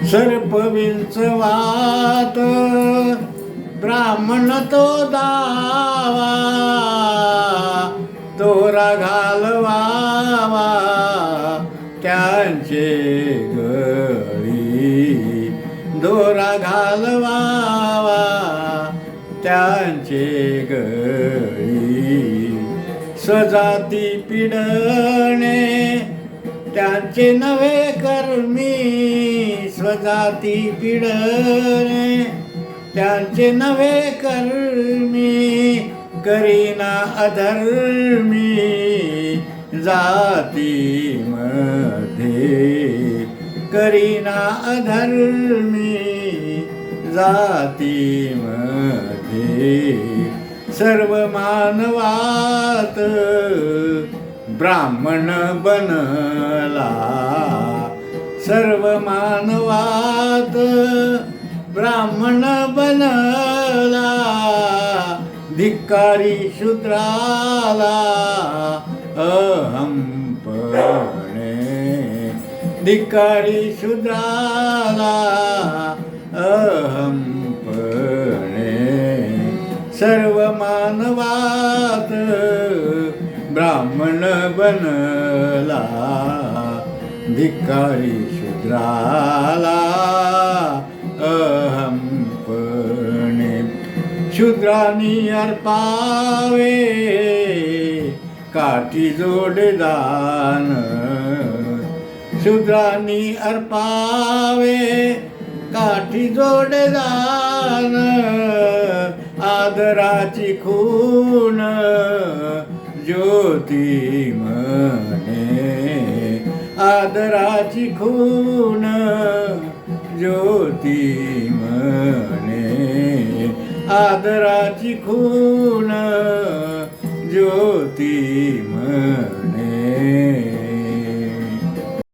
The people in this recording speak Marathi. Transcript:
सर्प विंचवात ब्राह्मण तो दावा, दोरा घालवावा त्यांचे गळी, दोरा घालवावा त्यांचे गळी. स्वजाती पिडणे त्यांचे नवे कर्मी, स्वजाती पिडणे त्यांचे नवे कर्मी. करीना अधर्मी जातीमध्ये, करीना अधर्मी जातीमध्ये. सर्व मानवात ब्राह्मण बनला, सर्व मानवात ब्राह्मण बनला. धिक्कारी शूद्राला अहंपणे, धिक्कारी शूद्राला अहंपणे. सर्व मानवात ब्राह्मण बनला, धिक्कारी शूद्राला अहंपणे. शूद्रानी अर्पावे काठी जोडदान, शूद्रानी अर्पावे काठी जोडदान. आदराची खून ज्योती म्हणे, आदराची खून ज्योती म्हणे. आदराची खून ज्योती म्हणे.